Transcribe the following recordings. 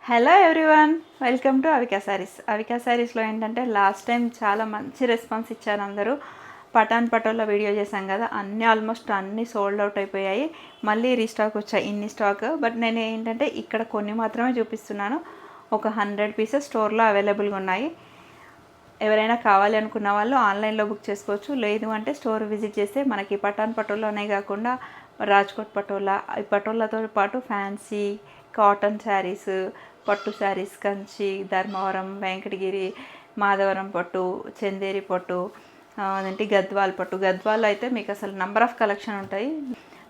Hello everyone, welcome to Avika saris. Avika శారీస్లో ఏంటంటే last time చాలా మంచి రెస్పాన్స్ ఇచ్చారు అందరూ. పటాన్ పటోల్లో వీడియో చేశాం కదా, ఆల్మోస్ట్ అన్నీ సోల్డ్ అవుట్ అయిపోయాయి. మళ్ళీ రీస్టాక్ వచ్చాయి ఇన్ని స్టాక్. బట్ నేను ఏంటంటే ఇక్కడ కొన్ని మాత్రమే చూపిస్తున్నాను. ఒక 100 పీసెస్ స్టోర్లో అవైలబుల్గా ఉన్నాయి. ఎవరైనా కావాలి అనుకున్న వాళ్ళు ఆన్లైన్లో బుక్ చేసుకోవచ్చు. లేదు అంటే స్టోర్ విజిట్ చేస్తే మనకి పటాన్ పటోల్లోనే కాకుండా రాజ్కోట్ పటోలా, ఈ పటోలాతో పాటు ఫ్యాన్సీ కాటన్ శారీస్, పట్టు శారీస్, కంచి, ధర్మవరం, వెంకటగిరి, మాధవరం పట్టు, చందేరి పట్టు, అదేంటి గద్వాల్ పట్టు. గద్వాల్ అయితే మీకు అసలు నంబర్ ఆఫ్ కలెక్షన్ ఉంటాయి.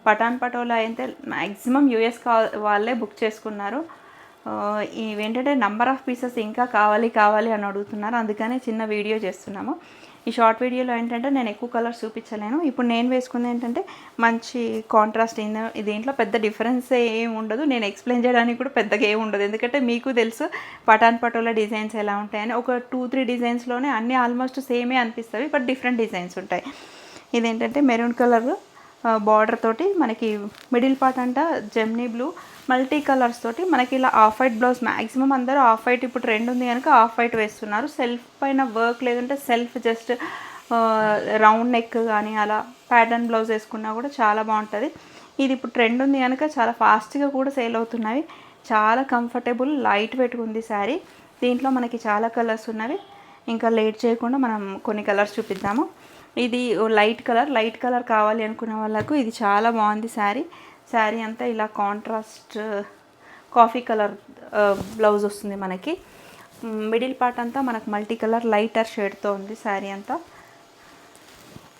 పటాన్ పటోలా అయితే మ్యాక్సిమం యూఎస్ వాళ్ళే బుక్ చేసుకున్నారు. ఇవేంటంటే నంబర్ ఆఫ్ పీసెస్ ఇంకా కావాలి అని అడుగుతున్నారు. అందుకని చిన్న వీడియో చేస్తున్నాము. ఈ షార్ట్ వీడియోలో ఏంటంటే నేను ఎక్కువ కలర్స్ చూపించలేను. ఇప్పుడు నేను వేసుకుంది ఏంటంటే మంచి కాంట్రాస్ట్. దీంట్లో పెద్ద డిఫరెన్స్ ఏమి ఉండదు. నేను ఎక్స్ప్లెయిన్ చేయడానికి కూడా పెద్దగా ఏమి ఉండదు, ఎందుకంటే మీకు తెలుసు పటాన్ పటోలా డిజైన్స్ ఎలా ఉంటాయని. ఒక 2-3 డిజైన్స్లోనే అన్నీ ఆల్మోస్ట్ సేమే అనిపిస్తాయి, బట్ డిఫరెంట్ డిజైన్స్ ఉంటాయి. ఇదేంటంటే మెరూన్ కలర్ బార్డర్ తోటి మనకి మిడిల్ పార్ట్ అంట జెమ్నీ బ్లూ మల్టీ కలర్స్ తోటి మనకి ఇలా ఆఫ్ వైట్ బ్లౌజ్. మ్యాక్సిమం అందరూ ఆఫ్ వైట్ ఇప్పుడు ట్రెండ్ ఉంది కనుక ఆఫ్ వైట్ వేస్తున్నారు. సెల్ఫ్ పైన వర్క్ లేదంటే సెల్ఫ్ జస్ట్ రౌండ్ నెక్ కానీ అలా ప్యాటర్న్ బ్లౌజ్ వేసుకున్నా కూడా చాలా బాగుంటుంది. ఇది ఇప్పుడు ట్రెండ్ ఉంది కనుక చాలా ఫాస్ట్గా కూడా సేల్ అవుతున్నవి. చాలా కంఫర్టబుల్ లైట్ వెయిట్ ఉంది శారీ. దీంట్లో మనకి చాలా కలర్స్ ఉన్నవి. ఇంకా లేట్ చేయకుండా మనం కొన్ని కలర్స్ చూపిద్దాము. ఇది లైట్ కలర్ కావాలి అనుకునే వాళ్ళకు ఇది చాలా బాగుంది శారీ అంతా ఇలా కాంట్రాస్ట్ కాఫీ కలర్ బ్లౌజ్ వస్తుంది మనకి. మిడిల్ పార్ట్ అంతా మనకు మల్టీ కలర్ లైటర్ షేడ్తో ఉంది శారీ అంతా.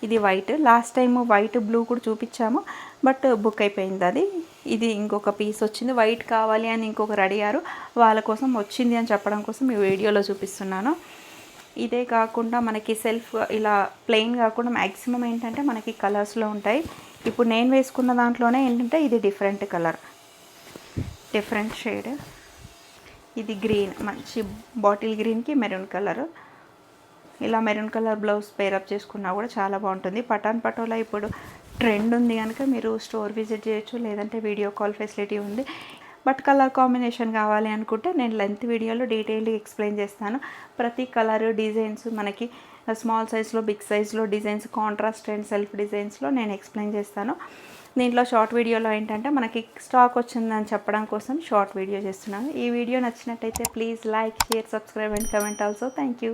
ఇది white. Last time white blue కూడా చూపించాము, బట్ బుక్ అయిపోయింది అది. ఇది ఇంకొక పీస్ వచ్చింది. వైట్ కావాలి అని ఇంకొకరు అడిగారు, వాళ్ళ కోసం వచ్చింది అని చెప్పడం కోసం ఈ వీడియోలో చూపిస్తున్నాను. ఇదే కాకుండా మనకి సెల్ఫ్ ఇలా ప్లెయిన్ కాకుండా మ్యాక్సిమం ఏంటంటే మనకి కలర్స్లో ఉంటాయి. ఇప్పుడు నేను వేసుకున్న దాంట్లోనే ఏంటంటే ఇది డిఫరెంట్ కలర్, డిఫరెంట్ షేడ్. ఇది గ్రీన్, మంచి బాటిల్ గ్రీన్కి మెరూన్ కలర్. ఇలా మెరూన్ కలర్ బ్లౌజ్ పేరప్ చేసుకున్నా కూడా చాలా బాగుంటుంది. పటాన్ పటోలా ఇప్పుడు ట్రెండ్ ఉంది కనుక మీరు స్టోర్ విజిట్ చేయొచ్చు, లేదంటే వీడియో కాల్ ఫెసిలిటీ ఉంది. బట్ కలర్ కాంబినేషన్ కావాలి అనుకుంటే నేను లెంత్ వీడియోలో డీటెయిల్గా ఎక్స్ప్లెయిన్ చేస్తాను. ప్రతి కలర్ డిజైన్స్ మనకి స్మాల్ సైజ్లో, బిగ్ సైజ్లో డిజైన్స్, కాంట్రాస్ట్ అండ్ సెల్ఫ్ డిజైన్స్లో నేను ఎక్స్ప్లెయిన్ చేస్తాను. దీంట్లో షార్ట్ వీడియోలో ఏంటంటే మనకి స్టాక్ వచ్చిందని చెప్పడం కోసం షార్ట్ వీడియో చేస్తున్నాను. ఈ వీడియో నచ్చినట్టయితే please like, share, subscribe and comment also. Thank you.